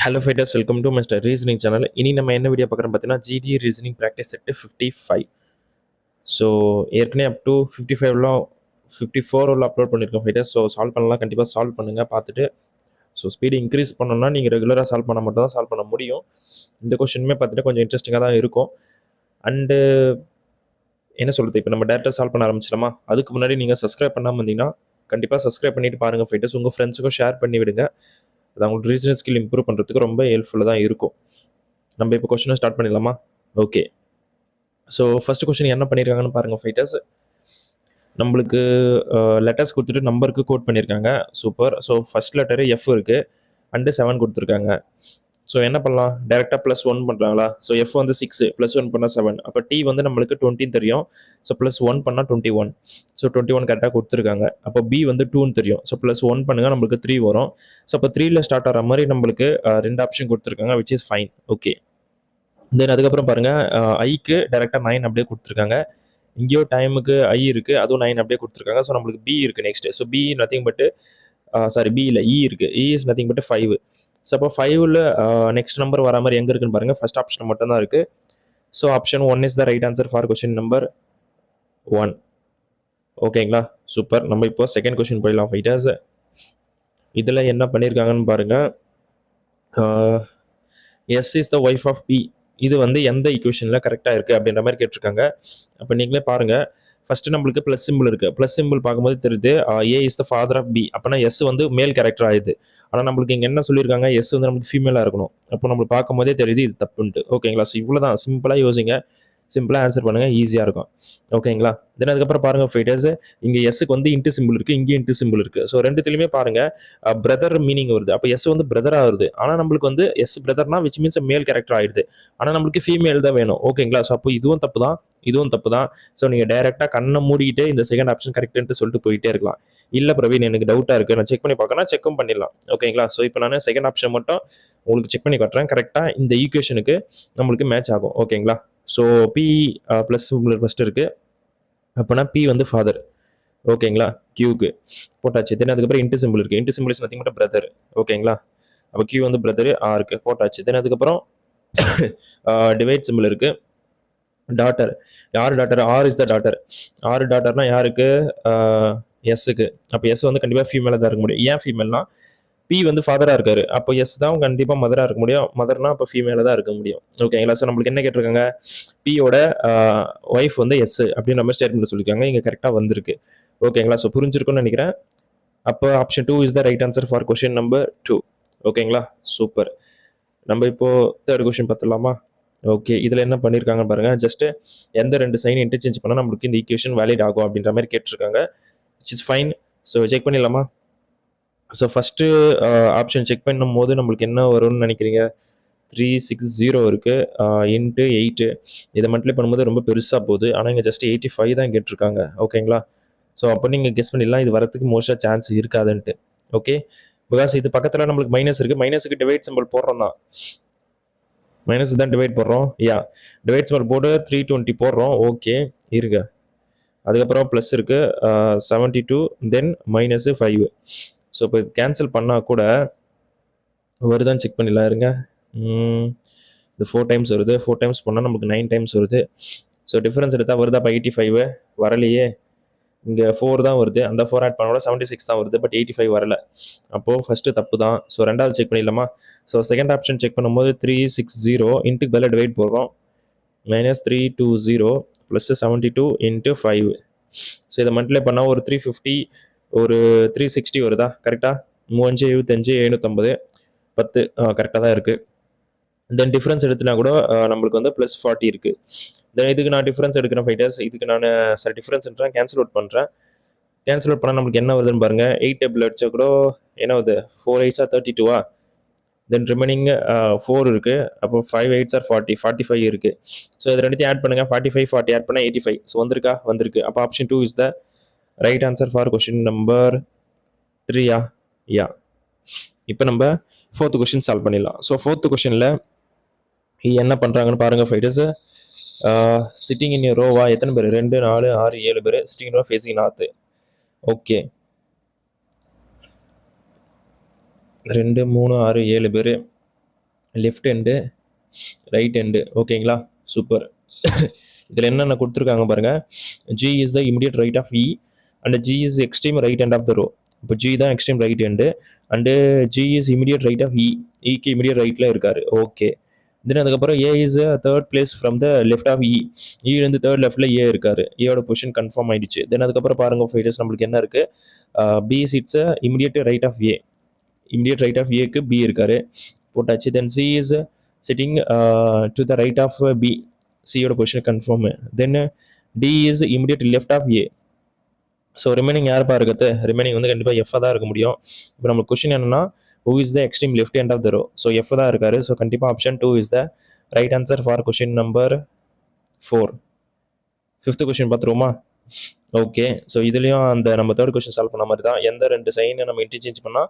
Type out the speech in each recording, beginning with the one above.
Hello fighters, welcome to mister reasoning channel. இனி நம்ம என்ன வீடியோ பார்க்குறோம் பார்த்தீங்கன்னா, GD reasoning practice set 55. So ஏற்கனவே அப் டு 55லாம் 54 உள்ள அப்லோட் பண்ணியிருக்கோம் ஃபைட்டர்ஸ். ஸோ சால்வ் பண்ணலாம், கண்டிப்பாக சால்வ் பண்ணுங்கள் பார்த்துட்டு. ஸோ ஸ்பீடு இன்க்ரீஸ் பண்ணணும்னா நீங்கள் ரெகுலராக சால்வ் பண்ண மட்டும் தான் சால்வ் பண்ண முடியும். இந்த கொஷினுமே பார்த்துட்டு கொஞ்சம் இன்ட்ரெஸ்டிங்காக தான் இருக்கும். அண்டு என்ன சொல்கிறது, இப்போ நம்ம டேரெக்டாக சால்வ் பண்ண ஆரம்பிச்சிடலாமா? அதுக்கு முன்னாடி நீங்கள் சப்ஸ்கிரைப் பண்ணாமல் இருந்தீங்கன்னா கண்டிப்பாக சப்ஸ்கிரைப் பண்ணிட்டு பாருங்கள் ஃபைட்டர்ஸ். உங்கள் ஃப்ரெண்ட்ஸுக்கும் ஷேர் பண்ணி விடுங்க. அது அவங்களுக்கு ரீசனிங் ஸ்கில் இம்ப்ரூவ் பண்ணுறதுக்கு ரொம்ப ஹெல்ப்ஃபுல்லாக தான் இருக்கும். நம்ம இப்போ கொஸ்டினை ஸ்டார்ட் பண்ணிடலாமா? ஓகே. ஸோ ஃபர்ஸ்ட் கொஸ்டின் என்ன பண்ணியிருக்காங்கன்னு பாருங்கள் ஃபைட்டர்ஸ். நம்மளுக்கு லெட்டர்ஸ் கொடுத்துட்டு நம்பருக்கு கோட் பண்ணியிருக்காங்க. Super. So first letter F இருக்குது அண்டு 7 கொடுத்துருக்காங்க. ஸோ என்ன பண்ணலாம், டேரெக்டாக +1 பண்ணுறாங்களா? ஸோ எஃப் வந்து 6 +1 பண்ணால் 7. அப்போ டி வந்து நம்மளுக்கு 20 தெரியும். ஸோ +1 பண்ணால் 21. ஸோ 21 கரெக்டாக கொடுத்துருக்காங்க. அப்போ பி வந்து 2ன்னு தெரியும். ஸோ +1 பண்ணுங்கள், நம்மளுக்கு 3 வரும். ஸோ அப்போ 3ல ஸ்டார்ட் ஆகிற மாதிரி நம்மளுக்கு 2 ஆப்ஷன் கொடுத்துருக்காங்க, which is fine. Okay. Then அதுக்கப்புறம் பாருங்கள், ஐக்கு டேரெக்டாக 9 அப்படியே கொடுத்துருக்காங்க. இங்கேயோ டைமுக்கு ஐ இருக்குது, அதுவும் 9 அப்படியே கொடுத்துருக்காங்க. ஸோ நம்மளுக்கு பி இருக்குது நெக்ஸ்ட்டு. ஸோ பி நத்திங் பட்டு பி இல்லை, இ இருக்குது. இ இஸ் நத்திங் பட்டு 5. ஸோ அப்போ 5ல் நெக்ஸ்ட் நம்பர் வர மாதிரி எங்கே இருக்குன்னு பாருங்கள். ஃபர்ஸ்ட் ஆப்ஷன் மட்டும் தான் இருக்குது. So option 1 is the right answer for question number 1. ஓகேங்களா? சூப்பர். நம்ம இப்போ செகண்ட் கொஸ்டின் போயிடலாம் ஃபைட்டர்ஸ். இதில் என்ன பண்ணியிருக்காங்கன்னு பாருங்கள். S is the wife of P. இது வந்து எந்த ஈக்குவேஷனில் கரெக்டாக இருக்குது அப்படின்ற மாதிரி கேட்டிருக்காங்க. அப்போ நீங்களே பாருங்கள். ஃபஸ்ட்டு நம்மளுக்கு ப்ளஸ் சிம்பிள் இருக்குது. ப்ளஸ் சிம்பிள் பார்க்கும்போது தெரியுது A is the father of B. அப்போனா எஸ் வந்து மேல் கேரக்டர் ஆகுது. ஆனால் நம்மளுக்கு இங்கே என்ன சொல்லியிருக்காங்க, எஸ் வந்து நமக்கு ஃபீமேலாக இருக்கணும். அப்போ நம்மளுக்கு பார்க்கும்போதே தெரியுது இது தப்புன்ட்டு. ஓகேங்களா? ஸோ இவ்வளோ தான், சிம்பிளாக யோசிங்க, சிம்பிளாக ஆன்சர் பண்ணுங்கள், ஈஸியாக இருக்கும். ஓகேங்களா? தென் அதுக்கப்புறம் பாருங்கள் ஃபைட்டர்ஸ், இங்கே எஸ்ஸுக்கு வந்து இன்ட்டு சிம்பிள் இருக்குது, இங்கே இன்ட்டு சிம்பிள் இருக்குது. ஸோ ரெண்டுத்துலையுமே பாருங்கள் பிரதர் மீனிங் வருது. அப்போ எஸ் வந்து பிரதராக வருது. ஆனால் நம்மளுக்கு வந்து எஸ் பிரதர்னா விச் மீன்ஸ் மேல் கேரக்டர் ஆகிடுது. ஆனால் நம்மளுக்கு ஃபீமேல் தான் வேணும். ஓகேங்களா? ஸோ அப்போ இதுவும் தப்பு தான், இதுவும் தப்பு தான். ஸோ நீங்கள் டைரெக்டாக கண்ணை மூடிக்கிட்டு இந்த செகண்ட் ஆப்ஷன் கரெக்டுன்ட்டு சொல்லிட்டு போயிட்டே இருக்கலாம். இல்லை பிரவீன், எனக்கு டவுட்டாக இருக்குது, நான் செக் பண்ணி பார்க்கணும், செக்கும் பண்ணிடலாம். ஓகேங்களா? ஸோ இப்போ நான் செகண்ட் ஆப்ஷன் மட்டும் உங்களுக்கு செக் பண்ணி காட்டுறேன். கரெக்டாக இந்த ஈக்குவேஷனுக்கு நம்மளுக்கு மேட்ச் ஆகும். ஓகேங்களா? So P plus simple first இருக்குது. அப்போனா பி வந்து ஃபாதர். ஓகேங்களா? கியூக்கு போட்டாச்சு. தென் அதுக்கப்புறம் இன்ட்டு சிம்பிள் இருக்குது. Into symbol is nothing but brother. ஓகேங்களா? அப்போ கியூ வந்து பிரதரு, ஆருக்கு போட்டாச்சு. தென் அதுக்கப்புறம் டிவைட் சிம்பிள் இருக்குது. டாட்டர், யார் daughter? R is the daughter. R டாட்டர்னா யாருக்கு? எஸ்ஸுக்கு. அப்போ எஸ் வந்து கண்டிப்பாக ஃபீமேலாக தான் இருக்க முடியும். ஏன் ஃபீமேல்னா பி வந்து ஃபாதராக இருக்காரு. அப்போ எஸ் தான் கண்டிப்பாக மதராக இருக்க முடியும். மதர்னா அப்போ ஃபீமேலாக தான் இருக்க முடியும். ஓகேங்களா? ஸோ நம்மளுக்கு என்ன கேட்டிருக்காங்க, பியோட ஒய்ஃப் வந்து எஸ் அப்படின்ற மாதிரி ஸ்டேட்மெண்ட் சொல்லியிருக்காங்க. இங்கே கரெக்டாக வந்திருக்கு. ஓகேங்களா? ஸோ புரிஞ்சிருக்கும்னு நினைக்கிறேன். அப்போ option 2 is the right answer for question number 2. ஓகேங்களா? சூப்பர். நம்ம இப்போது தேர்ட் கொஸ்டின் பார்த்துடலாமா? ஓகே. இதில் என்ன பண்ணியிருக்காங்கன்னு பாருங்கள். ஜஸ்ட்டு எந்த 2 சைன் இன்டர்சேஞ்ச் பண்ணால் நம்மளுக்கு இந்த ஈக்குவேஷன் வேலிட் ஆகும் அப்படின்ற மாதிரி கேட்டிருக்காங்க, which is fine. So check பண்ணிடலாமா? ஸோ ஃபஸ்ட்டு ஆப்ஷன் செக் பண்ணும்போது நம்மளுக்கு என்ன வரும்னு நினைக்கிறீங்க? 360 இருக்குது இன்ட்டு 8. இதை மல்டிப்ளை பண்ணும்போது ரொம்ப பெருசாக போகுது. ஆனால் இங்கே ஜஸ்ட் 85 தான் கேட்டிருக்காங்க. ஓகேங்களா? ஸோ அப்போ நீங்கள் கெஸ் பண்ணிடலாம் இது வரத்துக்கு மோஸ்ட்டாக சான்ஸ் இருக்காதுன்ட்டு. ஓகே. பிகாஸ் இது பக்கத்தில் நம்மளுக்கு மைனஸ் இருக்குது. மைனஸுக்கு டிவைட் சிம்பிள் போடுறோம் தான், மைனஸ் தான் டிவைட் போடுறோம். டிவைட் சிம்பிள் போட்டு 320 போடுறோம். ஓகே இருங்க. அதுக்கப்புறம் ப்ளஸ் இருக்குது 72, தென் மைனஸு 5. ஸோ இப்போ கேன்சல் பண்ணால் கூட வருதான்னு செக் பண்ணிடலாம் இருங்க. இது 4 டைம்ஸ் வருது. 4 டைம்ஸ் பண்ணால் நமக்கு 9 டைம்ஸ் வருது. ஸோ டிஃப்ரென்ஸ் எடுத்தால் வருதா? இப்போ 85 வரலையே. இங்கே 4 தான் வருது. அந்த 4 ஆட் பண்ணோட 76 தான் வருது. பட் 85 வரலை. அப்போது ஃபஸ்ட்டு தப்பு தான். ஸோ ரெண்டாவது செக் பண்ணிடலாமா? ஸோ செகண்ட் ஆப்ஷன் செக் பண்ணும்போது 360 இன்ட்டுக்கு பதில் டிவைட் போடுறோம். -320 ப்ளஸ் 72 இன்ட்டு 5. ஸோ இதை மல்டிப்ளை பண்ணால் ஒரு 350, ஒரு 360 வருதா? கரெக்டாக 375 750 10 கரெக்டாக தான் இருக்குது. தென் டிஃப்ரென்ஸ் எடுத்துனா கூட நம்மளுக்கு வந்து +40 இருக்குது. தென் இதுக்கு நான் டிஃப்ரென்ஸ் எடுக்கிறேன் ஃபைட்டர்ஸ். இதுக்கு நான் டிஃப்ரென்ஸ்ன்றேன், கேன்சல் அவுட் பண்ணுறேன். கேன்சல் அவுட் பண்ணால் நம்மளுக்கு என்ன வருதுன்னு பாருங்கள். 8 டேபிள் அடிச்சா கூட என்ன வருது? 4 8s are 32. தென் ரிமைனிங் 4 இருக்குது. அப்போ 5 8s are 40, 45 இருக்குது. ஸோ இது ரெண்டுத்தையும் ஆட் பண்ணுங்கள். 45 40 ஆட் பண்ணால் 85. ஸோ வந்திருக்கா? வந்திருக்கு. அப்போ option 2 is the right answer for question number 3. இப்போ நம்ம 4th கொஸ்டின் சால்வ் பண்ணிடலாம். ஸோ 4th கொஸ்டினில் என்ன பண்ணுறாங்கன்னு பாருங்கள் ஃபைட்டர்ஸ். சிட்டிங் இன் ரோவா எத்தனை பேர்? 2 4 6 7 பேர் sitting row facing north. Okay. 2 3 6 7 பேர். Left hand, right hand. ஓகேங்களா, சூப்பர். இதில் என்னென்ன கொடுத்துருக்காங்க பாருங்கள். G is the immediate right of E and G is extreme right hand of the row. இப்போ ஜி தான் extreme right hand and G is immediate right of E. இக்கு immediate ரைட்டில் இருக்காரு. ஓகே. தென் அதுக்கப்புறம் A is third place from the left of E. இருந்து third லெஃப்ட்டில் ஏ இருக்காரு. ஏயோட position confirm ஆயிடுச்சு. தென் அதுக்கப்புறம் பாருங்கள் ஃபைட்டர்ஸ் நம்மளுக்கு என்ன இருக்குது. B it's immediate right of A. Immediate right of ஏக்கு பி இருக்காரு, போட்டாச்சு. Then C is sitting to the right of B. சியோட position confirm. Then D is immediate left of A. So remaining யாருப்பா இருக்கிறது? Remaining வந்து கண்டிப்பாக F தான் இருக்க முடியும். இப்போ நம்மளுக்கு கொஸ்டின் என்னன்னா, who is the extreme left hand of the row? So F தான் இருக்காரு. ஸோ கண்டிப்பாக option 2 is the right answer for question number 4. 5th question பார்த்துருவோமா? ஓகே. ஸோ இதுலேயும் அந்த நம்ம தேர்ட் கொஸ்டின் சால்வ் பண்ண மாதிரி தான். எந்த 2 சைனை நம்ம இன்டர்சேஞ்ச் பண்ணால்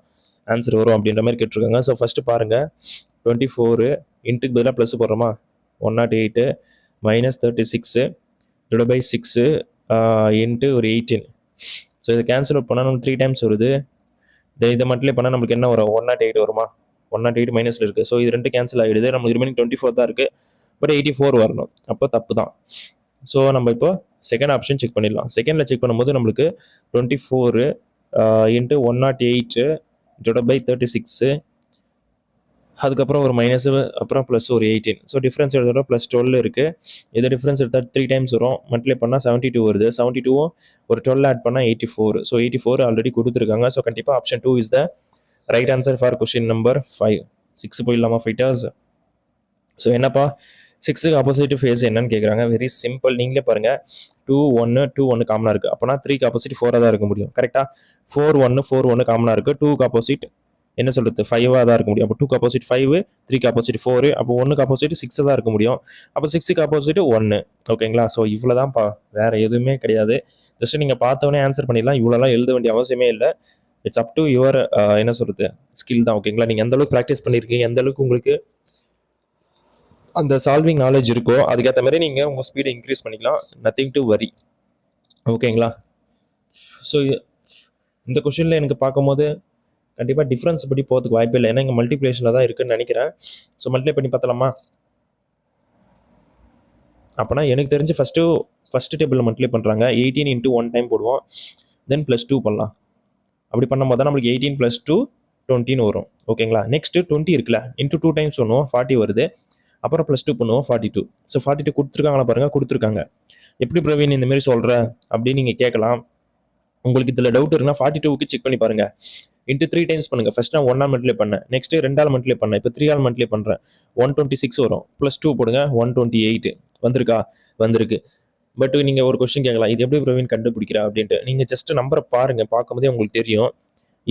ஆன்சர் வரும் அப்படின்ற மாதிரி கேட்டிருக்காங்க. ஸோ ஃபஸ்ட்டு பாருங்கள், 24 இன்ட்டுக்கு பதிலாக ப்ளஸ் போடுறோமா, 108 -36 டிவைட் பை 6 இன்ட்டு ஒரு 18. ஸோ இதை கேன்சல் அவுட் பண்ணால் நம்ம 3 டைம்ஸ் வருது. இதை மட்டும் பண்ணால் நம்மளுக்கு என்ன வரும்? 108 வருமா? 108 மைனஸில் இருக்குது. ஸோ இது 2 கேன்சல் ஆகிடுது. நமக்கு ரிமைனிங் 24 தான் இருக்குது. பட் 84 வரணும். அப்போ தப்பு தான். ஸோ நம்ம இப்போ செகண்ட் ஆப்ஷன் செக் பண்ணிடலாம். செகண்டில் செக் பண்ணும்போது நம்மளுக்கு 24 இன்ட்டு 108 டிவைட் பை 36, அதுக்கப்புறம் ஒரு மைனஸ், அப்புறம் ப்ளஸ் ஒரு 18. ஸோ டிஃப்ரென்ஸ் எடுத்தோட ப்ளஸ் 12 இருக்குது. இது டிஃப்ரென்ஸ் எடுத்தால் 3 டைம்ஸ் வரும். மல்டிப்ளை பண்ணால் 72 வருது. 72வும் ஒரு 12 ஆட் பண்ணால் 84. ஸோ 84 ஆல்ரெடி கொடுத்துருக்காங்க. ஸோ கண்டிப்பாக option 2 is the right answer for question number 5. 6 போயிடலாமா ஃபைட்டர்ஸ்? ஸோ என்னப்பா 6க்கு ஆப்போசிட் ஃபேஸ் என்னன்னு கேட்குறாங்க. Very simple. நீங்களே பாருங்கள், 2 1 2 1 காமனாக இருக்குது. அப்போனா 3க்கு ஆப்போசிட் 4 தான் இருக்க முடியும். கரெக்டாக 4 1 4 1 காமனாக இருக்குது. 2க்கு ஆப்போசிட் என்ன சொல்கிறது, 5 தான் இருக்க முடியும். அப்போ 2க்கு ஆப்போசிட் 5, 3க்கு ஆப்போசிட் 4, அப்போ 1க்கு ஆப்போசிட் 6 தான் இருக்க முடியும். அப்போ 6க்கு ஆப்போசிட் 1. ஓகேங்களா? ஸோ இவ்வளோ தான்ப்பா, வேறு எதுவுமே கிடையாது. ஜஸ்ட் நீங்கள் பார்த்தவொடனே ஆன்சர் பண்ணிடலாம். இவ்வளோலாம் எழுத வேண்டிய அவசியமே இல்லை. இட்ஸ் அப் டு யுவர் என்ன சொல்கிறது ஸ்கில் தான். ஓகேங்களா? நீங்கள் எந்த அளவுக்கு ப்ராக்டிஸ் பண்ணியிருக்கீங்க, எந்த அளவுக்கு உங்களுக்கு அந்த சால்விங் நாலேஜ் இருக்கோ அதுக்கேற்ற மாதிரி நீங்கள் உங்கள் ஸ்பீடை இன்க்ரீஸ் பண்ணிக்கலாம். Nothing to worry. ஓகேங்களா? ஸோ இந்த கொஷினில் எனக்கு பார்க்கும்போது கண்டிப்பாக டிஃப்ரென்ஸ் படி போகிறதுக்கு வாய்ப்பு இல்லை. ஏன்னா இங்கே மல்டிப்ளிகேஷனில் தான் இருக்குன்னு நினைக்கிறேன். ஸோ மல்டிப்ளை பண்ணி பார்த்தலாமா? அப்போனா எனக்கு தெரிஞ்சு ஃபஸ்ட்டு டேபிளில் மல்டிப்ளை பண்ணுறாங்க. 18 இன்ட்டு 1 டைம் போடுவோம். தென் +2 பண்ணலாம். அப்படி பண்ணும்போது தான் நம்மளுக்கு 18 + 2 20 வரும். ஓகேங்களா? நெக்ஸ்ட்டு 20 இருக்குல்ல, இன்ட்டு 2 டைம்ஸ் பண்ணுவோம், 40 வருது. அப்புறம் +2 பண்ணுவோம், 42. ஸோ 42 கொடுத்துருக்காங்களா பாருங்கள், கொடுத்துருக்காங்க. எப்படி பிரவீன் இந்தமாரி சொல்கிற அப்படின்னு நீங்கள் கேட்கலாம். உங்களுக்கு இதில் டவுட் இருக்குன்னா 42க்கு செக் பண்ணி பாருங்கள். இன்ட்டு 3 டைம்ஸ் பண்ணுங்கள். ஃபஸ்ட் நான் 1 ஆல் மல்டிப்ளை பண்ணேன், நெக்ஸ்ட்டு 2 ஆல் மல்டிப்ளை பண்ணேன், இப்போ 3 ஆல் மல்டிப்ளை பண்ணுறேன். 126 வரும். +2 போடுங்க, 128 வந்திருக்கா? வந்திருக்கு. பட் நீங்கள் ஒரு கொஸ்டின் கேட்கலாம், இது எப்படி பிரவீன் கண்டுபிடிக்கிறா அப்படின்ட்டு. நீங்கள் ஜஸ்ட் நம்பரை பாருங்கள், பார்க்கும்போதே உங்களுக்கு தெரியும்.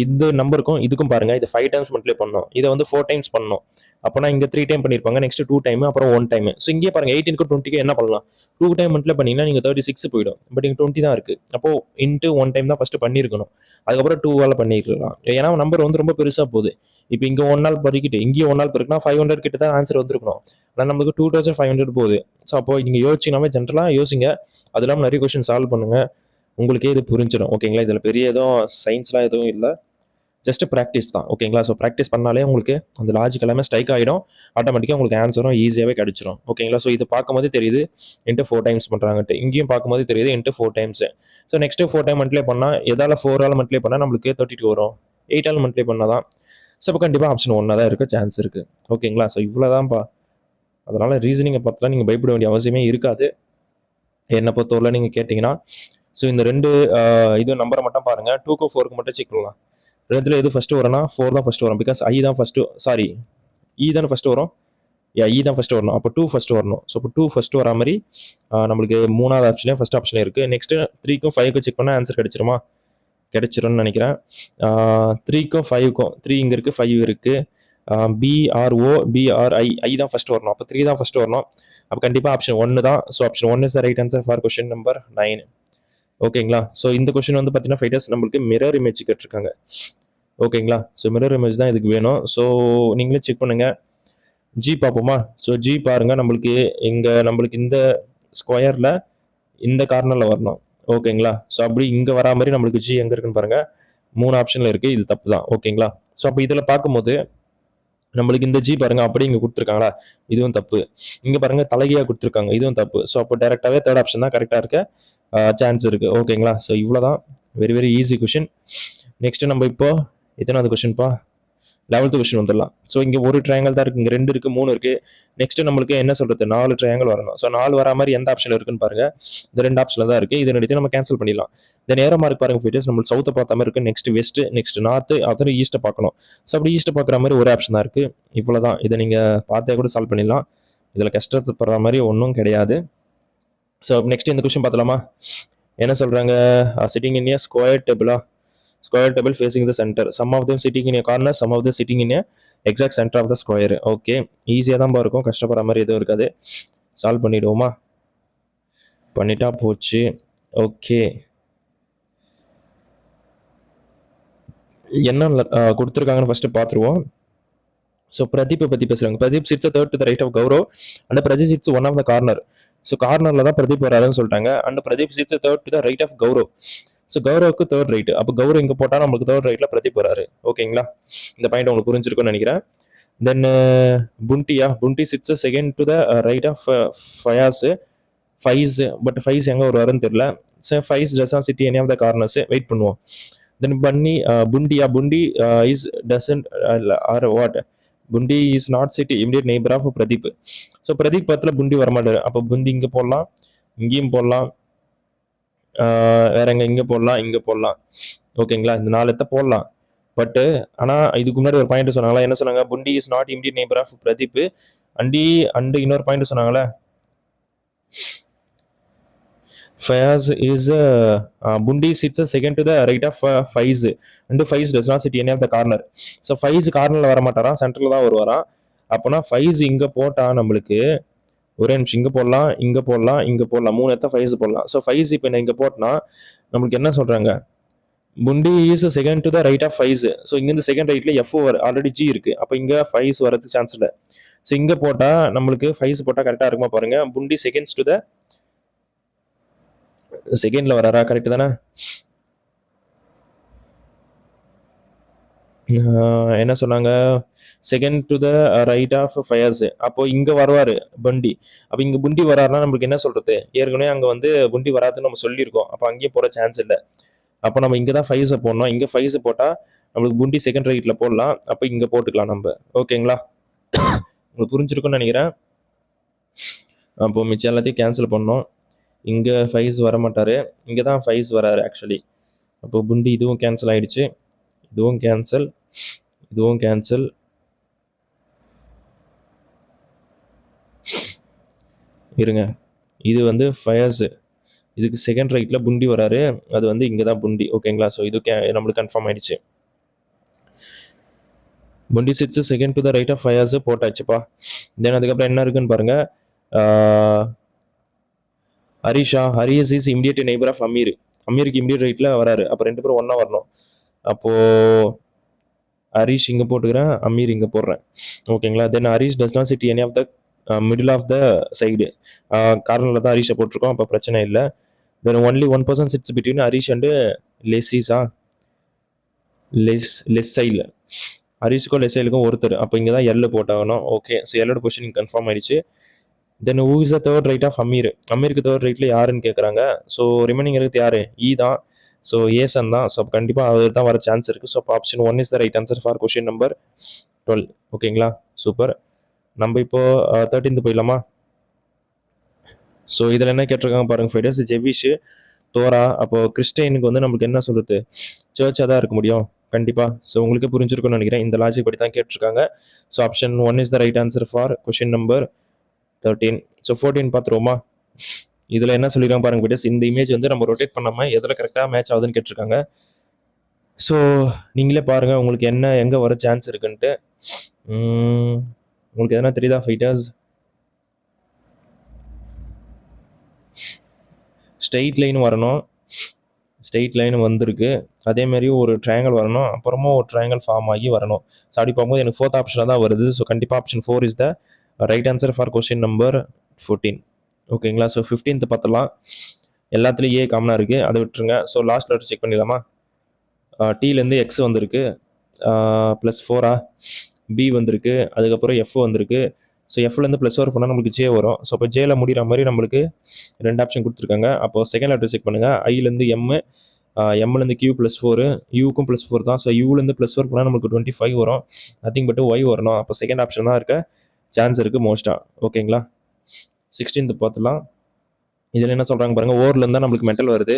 இந்த நம்பருக்கும் இதுக்கும் பாருங்கள், இது 5 டைம்ஸ் மல்டிப்ளை பண்ணணும், இதை வந்து 4 டைம்ஸ் பண்ணணும். அப்போனா இங்கே 3 டைம் பண்ணியிருப்பாங்க, நெக்ஸ்ட் 2 டைம், அப்புறம் 1 டைம். ஸோ இங்கே பாருங்கள், 18க்கும் 20க்கும் என்ன பண்ணலாம்? 2 டைம் மல்டிப்ளை பண்ணிங்கன்னா நீங்கள் 36 போயிடும். பட் இங்கே 20 தான் இருக்குது. அப்போது இன்ட்டு 1 டைம் தான் ஃபஸ்ட்டு பண்ணியிருக்கணும், அதுக்கப்புறம் 2ஆல் பண்ணிக்கலாம். ஏன்னா நம்பர் வந்து ரொம்ப பெருசாக போகுது. இப்போ இங்கே 1 நாள் பெருக்கிட்டு இங்கேயும் 1 நாள் பெருக்குனா 500 கிட்ட தான் ஆன்சர் வந்திருக்கணும். ஆனால் நமக்கு 2500 போகுது. ஸோ அப்போ நீங்கள் யோசிச்சிங்கனாவே ஜென்ரலாக யோசிங்க. அது இல்லாமல் நிறைய கொஸ்டின் சால்வ் பண்ணுங்கள், உங்களுக்கே இது புரிஞ்சிடும். ஓகேங்களா? இதில் பெரிய எதுவும் சயின்ஸ்லாம் எதுவும் இல்லை, ஜஸ்ட் ப்ராக்டிஸ் தான். ஓகேங்களா? ஸோ ப்ராக்டிஸ் பண்ணாலே உங்களுக்கு அந்த லாஜிக் எல்லாமே ஸ்ட்ரைக் ஆகிடும். ஆட்டோமேட்டிக்காக உங்களுக்கு ஆன்சரும் ஈஸியாகவே கிடச்சிரும். ஓகேங்களா? ஸோ இது பார்க்கும்போது தெரியுது இன்ட்டு 4 டைம்ஸ் பண்ணுறாங்கட்டு. இங்கேயும் பார்க்கும்போது தெரியுது into 4 times. So next 4 time multiply பண்ணால் எதால் 4ஆல் மல்டிப்ளை பண்ணால் நம்மளுக்கு 32 வரும். 8ஆல் மல்டிப்ளை பண்ணால் தான். ஸோ இப்போ கண்டிப்பாக ஆப்ஷன் 1 தான் இருக்க சான்ஸ் இருக்குது. ஓகேங்களா? ஸோ இவ்வளோ தான்ப்பா. அதனால் ரீசனிங்கை பார்த்துலாம் நீங்கள் பயப்பட வேண்டிய அவசியமே இருக்காது. என்னை பொறுத்தவரை நீங்கள் கேட்டிங்கன்னா. ஸோ இந்த 2 இது நம்பரை மட்டும் பாருங்கள். 2க்கும் 4க்கு மட்டும் செக் பண்ணலாம். ரெண்டுத்தில் எது ஃபஸ்ட்டு வரும்னா 4 தான் ஃபஸ்ட்டு வரும். பிகாஸ் I தான் ஃபஸ்ட்டு, சாரி E தானே ஃபஸ்ட்டு வரும். E தான் ஃபஸ்ட்டு வரணும். அப்போ 2 ஃபஸ்ட்டு வரணும். ஸோ இப்போ 2 ஃபஸ்ட்டு வரா மாதிரி நம்மளுக்கு 3வது ஆப்ஷனே ஃபஸ்ட் ஆப்ஷனே இருக்குது. நெக்ஸ்ட்டு 3க்கும் 5க்கும் செக் பண்ணால் ஆன்சர் கிடச்சிருமா? கிடச்சிரும்னு நினைக்கிறேன். 3க்கும் 5க்கும் 3 இங்கே இருக்குது, 5 இருக்குது. BRO BRI I தான் ஃபஸ்ட்டு வரணும். அப்போ 3 தான் ஃபஸ்ட்டு வரணும். அப்போ கண்டிப்பாக ஆப்ஷன் 1 தான். So option 1 is the right answer for question number 9. ஓகேங்களா? ஸோ இந்த கொஸ்டின் வந்து பார்த்தீங்கன்னா ஃபைட்டர்ஸ் நம்மளுக்கு மிரர் இமேஜ் கேட்டிருக்காங்க. ஓகேங்களா? ஸோ மிரர் இமேஜ் தான் இதுக்கு வேணும். ஸோ நீங்களே செக் பண்ணுங்கள். ஜி பார்ப்போமா? ஸோ ஜி பாருங்கள், நம்மளுக்கு இந்த ஸ்கொயரில் இந்த கார்னரில் வரணும். ஓகேங்களா? ஸோ அப்படி இங்கே வரா மாதிரி நம்மளுக்கு ஜி எங்கே இருக்குன்னு பாருங்கள். 3 ஆப்ஷனில் இருக்குது. இது தப்பு தான். ஓகேங்களா? ஸோ அப்போ இதில் பார்க்கும்போது நம்மளுக்கு இந்த ஜி பாருங்க அப்படியே இங்கே கொடுத்துருக்காங்களா, இதுவும் தப்பு. இங்கே பாருங்க தலைகையாக கொடுத்துருக்காங்க, இதுவும் தப்பு. ஸோ அப்போ டேரெக்டாகவே தேர்ட் ஆப்ஷன் தான் கரெக்டாக இருக்க சான்ஸ் இருக்குது. ஓகேங்களா? ஸோ இவ்வளோதான், very very easy question. Next நம்ம இப்போ எத்தனாவது கொஷின்ப்பா, 11th கொஸ்டின் வந்துடலாம். ஸோ இங்கே ஒரு ட்ரையாங்கல் தான் இருக்குது, இங்கே 2 இருக்குது, 3 இருக்குது. நெக்ஸ்ட் நம்மளுக்கு என்ன சொல்கிறது, 4 ட்ரையாங்கல் வரணும். ஸோ 4 வரா மாதிரி எந்த ஆப்ஷன் இருக்குன்னு பாருங்க, இந்த 2 ஆப்ஷனில் தான் இருக்குது. இது ரெண்டு நம்ம கேன்சல் பண்ணிடலாம். இந்த நேரம் மார்க் பாருங்க ஃபிட்டர்ஸ், நம்மளுக்கு சவுத்தை பார்த்த மாதிரி இருக்குது, நெக்ஸ்ட் வெஸ்ட், நெக்ஸ்ட் நார்த்து, அப்புறம் ஈஸ்ட்டை பார்க்கணும். ஸோ அப்படி ஈஸ்ட்டை பார்க்குற மாதிரி ஒரு ஆப்ஷன் தான் இருக்குது. இவ்வளோ தான், இதை நீங்கள் பார்த்தே கூட சால்வ் பண்ணிடலாம். இதில் கஷ்டப்படுற மாதிரி ஒன்றும் கிடையாது. ஸோ நெக்ஸ்ட் இந்த கொஸ்டின் பார்த்தலாமா, என்ன சொல்கிறாங்க, சிட்டிங் இன் ஏ ஸ்கொயர் டேபிளா, square table facing the center, some of them sitting in a corner, some of them sitting in a exact center of the square. Okay, ஈஸியாக தான் இருக்கும், கஷ்டப்படுற மாதிரி எதுவும் இருக்காது. சால்வ் பண்ணிடுவோமா, பண்ணிட்டா போச்சு. ஓகே, என்ன கொடுத்துருக்காங்கன்னு ஃபர்ஸ்ட் பார்த்துருவோம். ஸோ பிரதீப்பை பற்றி பேசுகிறாங்க. Pradeep sits third to the right of Gaurav and Pradeep sits one of the corner. So கார்னரில் தான் பிரதீப் வராதுன்னு சொல்லிட்டாங்க. And Pradeep sits third to the right of Gaurav. So கௌரவுக்கு தேர்ட் ரைட்டு, அப்போ கௌரவ் இங்கே போட்டால் நம்மளுக்கு தேர்ட் ரைட்டில் பிரதீப் வராரு. ஓகேங்களா, இந்த பாயிண்ட் உங்களுக்கு புரிஞ்சிருக்கும்னு நினைக்கிறேன். Then Bunty sits second to the right of Faiz, but Faiz எங்கே வருவாருன்னு தெரியல. So Faiz does not sit any of the corners, wait பண்ணுவோம். Then Bunty is doesn't or what, Bunty is not sit immediate neighbour of Pradeep. So Pradeep பக்கத்தில் புண்டி வரமாட்டாரு, அப்போ புண்டி இங்கே போடலாம், இங்கேயும் போடலாம், வேற எங்க இங்கே போடலாம், இங்கே போடலாம். ஓகேங்களா, இந்த 4 போடலாம். பட்டு ஆனால் இதுக்கு முன்னாடி ஒரு பாயிண்ட் சொன்னாங்களா, என்ன சொன்னாங்க, Bunty is not immediate neighbour of Pradeep. And இன்னொரு பாயிண்ட் சொன்னாங்களே, Fayaz is Bunty sits second to the right of Faiz and Faiz does not sit any of the corner. So Faiz கார்னரில் வர மாட்டாராம், சென்டரில் தான் வருவாராம். அப்போனா ஃபைஸ் இங்கே போட்டால் நம்மளுக்கு ஒரே நிமிஷம், இங்கே போடலாம், இங்கே போடலாம், இங்கே போடலாம், 3 ஃபைஸ் போடலாம். ஸோ ஃபைஸ் இப்போ நான் இங்கே போட்டேன்னா நம்மளுக்கு என்ன சொல்கிறாங்க, Bunty is second to the right of Faiz. So இங்கேருந்து செகண்ட் ரைட்ல எஃப் ஆல்ரெடி ஜி இருக்குது, அப்போ இங்கே ஃபைஸ் வரதுக்கு சான்ஸ் இல்லை. ஸோ இங்கே போட்டால் நம்மளுக்கு ஃபைஸ் போட்டால் கரெக்டாக இருக்குமா பாருங்க, புண்டி செகண்ட்ஸ் டு த செகண்டில் வராரா, கரெக்டு தானே. என்ன சொன்னாங்க, second to the right of fires, அப்போ இங்கே வருவார் புண்டி. அப்போ இங்கே புண்டி வராருன்னா நம்மளுக்கு என்ன சொல்கிறது, ஏற்கனவே அங்கே வந்து புண்டி வராதுன்னு நம்ம சொல்லியிருக்கோம், அப்போ அங்கேயும் போகிற சான்ஸ் இல்லை. அப்போ நம்ம இங்கே தான் ஃபைஸை போடணும், இங்கே ஃபைஸை போட்டால் நம்மளுக்கு புண்டி செகண்ட் ரைட்டில் போடலாம், அப்போ இங்கே போட்டுக்கலாம் நம்ம. ஓகேங்களா, உங்களுக்கு புரிஞ்சிருக்குன்னு நினைக்கிறேன். அப்போ மிச்சம் எல்லாத்தையும் கேன்சல் பண்ணோம். இங்கே ஃபைஸ் வர மாட்டார், இங்கே தான் ஃபைஸ் வராரு ஆக்சுவலி. அப்போ புண்டி இதுவும் கேன்சல் ஆகிடுச்சு, இதுவும் கேன்சல், இதுவும் கேன்சல். இருங்க, இது வந்து ஃபயர்ஸ், இதுக்கு செகண்ட் ரைட்டில் புண்டி வராரு, அது வந்து இங்கே தான் புண்டி. ஓகேங்களா, ஸோ இது நம்மளுக்கு கன்ஃபார்ம் ஆகிடுச்சு. Bunty sits second to the right of fires போட்டாச்சுப்பா. தென் அதுக்கப்புறம் என்ன இருக்குன்னு பாருங்கள், Haris is immediate neighbour of Amir. அமீருக்கு இமிடியட் ரைட்டில் வராரு, அப்போ 2 பேரும் ஒன்றா வரணும். அப்போது ஹரிஷ் இங்கே போட்டுக்கிறேன், அமீர் இங்கே போடுறேன். ஓகேங்களா, then Harish does not sit any of the middle of the side, கார்னரில் தான் ஹரிஷை போட்டிருக்கோம், அப்போ பிரச்சனை இல்லை. Then only 1 person sits between Harish and லெஸ்ஸா, லெஸ் சைடில், ஹரிஷுக்கும் லெஸ் சைடுக்கும் ஒருத்தர், அப்போ இங்கே தான் எல்லு போட்டாகணும். ஓகே, ஸோ எல்லோட பொசிஷன் கன்ஃபார்ம் ஆயிடுச்சு. Then who is the third right of Amir, அமீருக்கு தேர்ட் ரைட்டில் யாருன்னு கேட்குறாங்க. ஸோ ரிமைனிங் இருக்குது யார், இ தான். ஸோ ஏசன் தான். ஸோ கண்டிப்பாக அவர் தான் வர சான்ஸ் இருக்குது. So option 1 is the right answer for question number 12. ஓகேங்களா, சூப்பர். நம்ம இப்போது 13th போயிடலாமா. ஸோ இதில் என்ன கேட்டிருக்காங்க பாருங்கள் ஃபைடர்ஸ், ஜெவிஷ், தோரா. அப்போது கிறிஸ்டைனுக்கு வந்து நம்மளுக்கு என்ன சொல்கிறது, சர்ச்சாக தான் இருக்க முடியும் கண்டிப்பாக. ஸோ உங்களுக்கு புரிஞ்சிருக்குன்னு நினைக்கிறேன், இந்த லாஜிக் படி தான் கேட்டிருக்காங்க. So option 1 is the right answer for question number 13. So 14 பார்த்துருவோமா. இதில் என்ன சொல்லியிருக்காங்க பாருங்க வீடியோஸ், இந்த இமேஜ் வந்து நம்ம ரொட்டேட் பண்ணாமல் எதில் கரெக்டாக மேட்ச் ஆகுதுன்னு கேட்டிருக்காங்க. ஸோ நீங்களே பாருங்கள் உங்களுக்கு என்ன எங்கே வர சான்ஸ் இருக்குன்ட்டு. உங்களுக்கு எதனா தெரியுதா ஃபைட்டர்ஸ்? ஸ்ட்ரெயிட் லைன் வரணும், ஸ்ட்ரெயிட் லைன் வந்திருக்கு. அதேமாரி ஒரு ட்ரையாங்கல் வரணும், அப்புறமா ஒரு ட்ரையாங்கல் ஃபார்ம் ஆகி வரணும். ஸோ அப்படி பார்க்கும்போது எனக்கு 4th ஆப்ஷனாக தான் வருது. ஸோ கண்டிப்பாக option 4 is the right answer for question number 14. ஓகேங்களா, ஸோ 15th பார்த்துலாம். எல்லாத்துலேயும் ஏ காமனாக இருக்குது, அதை விட்டுருங்க. ஸோ லாஸ்ட் லெட்டர் செக் பண்ணிடலாமா. டீலேருந்து எக்ஸ் வந்திருக்கு, +4 பி வந்திருக்கு, அதுக்கப்புறம் எஃப் வந்திருக்கு. ஸோ எஃப்லேருந்து ப்ளஸ் ஒரு பண்ணால் நம்மளுக்கு ஜே வரும். ஸோ இப்போ ஜேல முடிகிற மாதிரி நம்மளுக்கு 2 ஆப்ஷன் கொடுத்துருக்காங்க. அப்போ செகண்ட் லெட்டர் செக் பண்ணுங்கள். ஐலேருந்து எம்மு, எம்லேருந்து கியூ +4, யூக்கும் +4 தான். ஸோ யூலேருந்து +4 போனால் நமக்கு 25 வரும். நத்திங் பட் ஒய் வரணும். அப்போ செகண்ட் ஆப்ஷன் தான் இருக்க சான்ஸ் இருக்குது மோஸ்ட்டாக. ஓகேங்களா? 16th பார்த்துலாம். இதில் என்ன சொல்கிறாங்க பாருங்கள், ஓர்லேருந்து தான் நம்மளுக்கு மெட்டல் வருது.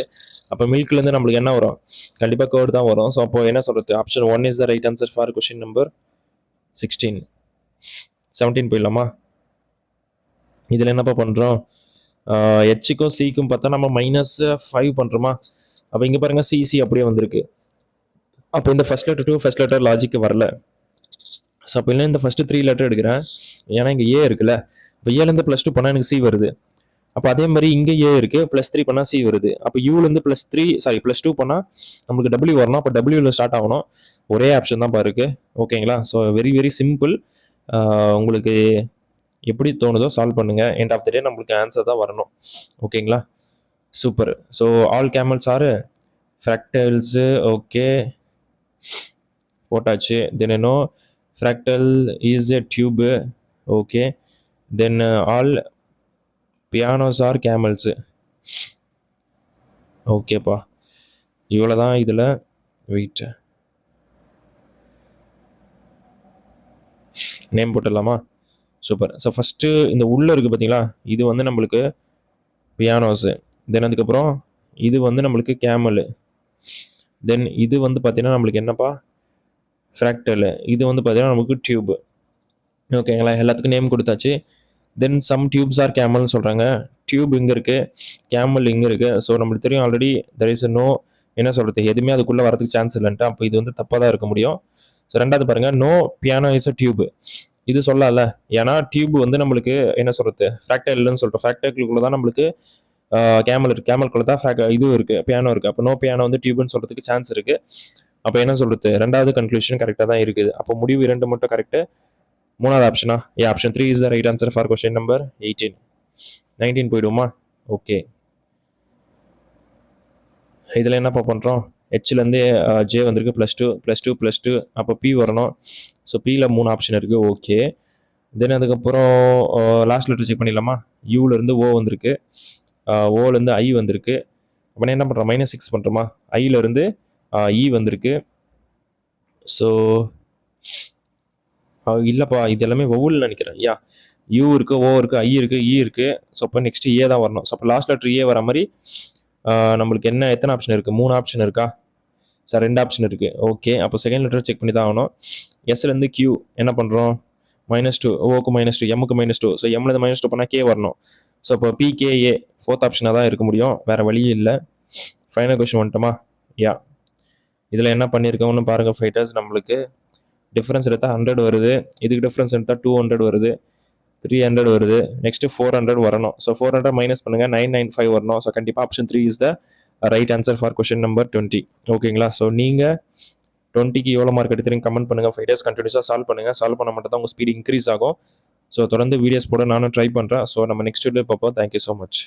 அப்போ மில்க்லேருந்து நம்மளுக்கு என்ன வரும்? கண்டிப்பாக கேர்டு தான் வரும். ஸோ அப்போ என்ன சொல்கிறது, option 1 is the right answer for question number 16. 17 போயிடலாமா? இதில் என்னப்பா பண்ணுறோம், ஹெச்சுக்கும் சிக்கும் பார்த்தா நம்ம -5 பண்ணுறோமா? அப்போ இங்கே பாருங்கள் சிசி அப்படியே வந்திருக்கு. அப்போ இந்த first letter to first letter logic வரல. ஸோ அப்போ இல்லை இந்த ஃபஸ்ட்டு 3 லெட்டர் எடுக்கிறேன். ஏன்னா இங்கே ஏ இருக்குல்ல. இப்போ ஏலேருந்து +2 பண்ணால் எனக்கு சி வருது. அப்போ அதே மாதிரி இங்கே ஏ இருக்குது, +3 பண்ணால் சி வருது. அப்போ யூலேருந்து +2 பண்ணால் நமக்கு டபிள்யூ வரணும். அப்போ டபிள்யூவில் ஸ்டார்ட் ஆகணும். ஒரே ஆப்ஷன் தான் பாருக்கு. ஓகேங்களா? So very very simple. உங்களுக்கு எப்படி தோணுதோ சால்வ் பண்ணுங்கள். எண்ட் ஆஃப் த டே நம்மளுக்கு ஆன்சர் தான் வரணும். ஓகேங்களா? Super. So all camels are fractals. Okay, போட்டாச்சு. தென் என்ன, fractal is a tube. Okay, then all pianos are camels. ஓகேப்பா, இவ்வளோ தான். இதில் வெயிட் நேம் போட்டுடலாமா? சூப்பர். ஸோ ஃபஸ்ட்டு இந்த உள்ளே இருக்குது பார்த்தீங்களா, இது வந்து நம்மளுக்கு பியானோஸு. தென் அதுக்கப்புறம் இது வந்து நம்மளுக்கு கேமலு. தென் இது வந்து பார்த்தீங்கன்னா நம்மளுக்கு என்னப்பா, ஃப்ராக்டலு. இது வந்து பார்த்தீங்கன்னா நமக்கு டியூபு. ஓகேங்களா? எல்லாத்துக்கும் நேம் கொடுத்தாச்சு. தென் சம் டியூப்ஸ் ஆர் கேமல்னு சொல்கிறாங்க. டியூப் இங்கே இருக்குது, கேமல் இங்கே இருக்குது. ஸோ நம்மளுக்கு தெரியும் ஆல்ரெடி தெர் இஸ் நோ, என்ன சொல்கிறது, எதுவுமே அதுக்குள்ளே வரதுக்கு சான்ஸ் இல்லைன்ட்டு. அப்போ இது வந்து தப்பாக தான் இருக்க முடியும். ஸோ ரெண்டாவது பாருங்கள், no piano is a tube. இது சொல்லல, ஏன்னா டியூப் வந்து நம்மளுக்கு என்ன சொல்கிறது, ஃப்ராக்டைல்னு சொல்கிறோம். ஃப்ராக்டைலுக்குள்ளே தான் நம்மளுக்கு கேமல் இருக்குது. கேமலுக்குள்ளே தான் இது இருக்குது, பியானோ இருக்குது. அப்போ நோ பியானோ வந்து டியூப்னு சொல்கிறதுக்கு சான்ஸ் இருக்குது. அப்போ என்ன சொல்கிறது, ரெண்டாவது கன்க்ளூஷன் கரெக்டாக தான் இருக்குது. அப்போ முடிவு 2 மட்டும் கரெக்டு. மூணாவது ஆப்ஷனா? Option 3 is the right answer for question number 18. 19 போயிடுவோமா? ஓகே, இதில் என்னப்பா பண்ணுறோம், ஹெச்லேருந்து ஜே வந்திருக்கு, +2. அப்போ பி வரணும். ஸோ பியில் 3 ஆப்ஷன் இருக்குது. ஓகே, தென் அதுக்கப்புறம் லாஸ்ட் லெட்டர் செக் பண்ணிடலாமா? யூலேருந்து ஓ வந்திருக்கு, ஓலேருந்து ஐ வந்திருக்கு. அப்போ என்ன பண்ணுறோம், -6 பண்ணுறோமா? ஐலேருந்து இ வந்திருக்கு. ஸோ இல்லைப்பா, இது எல்லாமே வவுல்னு நினைக்கிறேன். யூ இருக்குது, ஓ இருக்குது, ஐ இருக்குது, இ இருக்குது. ஸோ அப்போ நெக்ஸ்ட்டு ஏ தான் வரணும். ஸோ அப்போ லாஸ்ட் லெட்டர் ஏ வர மாதிரி நம்மளுக்கு என்ன, எத்தனை ஆப்ஷன் இருக்குது? 3 ஆப்ஷன் இருக்கா சார்? 2 ஆப்ஷன் இருக்குது. ஓகே, அப்போ செகண்ட் லெட்டர் செக் பண்ணி தான் ஆகணும். எஸ்லேருந்து கியூ என்ன பண்ணுறோம், -2, ஓக்கு -2, எம்முக்கு -2. ஸோ எம்லேருந்து -2 பண்ணால் கே வரணும். ஸோ அப்போ பிகேஏ ஃபோர்த் ஆப்ஷனாக தான் இருக்க முடியும், வேறு வழியே இல்லை. ஃபைனல் கொஸ்டின் வந்துட்டோமா? இதில் என்ன பண்ணியிருக்கோம்னு பாருங்கள் ஃபைட்டர்ஸ். நம்மளுக்கு டிஃப்ரென்ஸ் எடுத்தால் 100 வருது, இதுக்கு டிஃப்ரென்ஸ் எடுத்தால் 200 வருது, 300 வருது, நெக்ஸ்ட்டு 400 வரணும். ஸோ 400 மைனஸ் பண்ணுங்கள், 995 வரணும். ஸோ கண்டிப்பாக option 3 is the right answer for question number 20. ஓகேங்களா? ஸோ நீங்கள் 20க்கு எவ்வளோ மார்க் எடுத்துறீங்க கமெண்ட் பண்ணுங்கள். 5 days கண்டினியூஸாக சால்வ் பண்ணுங்கள். சால்வ் பண்ண மட்டும் தான் உங்கள் ஸ்பீட் இன்க்ரீஸ் ஆகும். ஸோ தொடர்ந்து வீடியோஸ் போட நானும் ட்ரை பண்ணுறேன். ஸோ நம்ம நெக்ஸ்ட் வீடியோ பார்ப்போம். Thank you so much.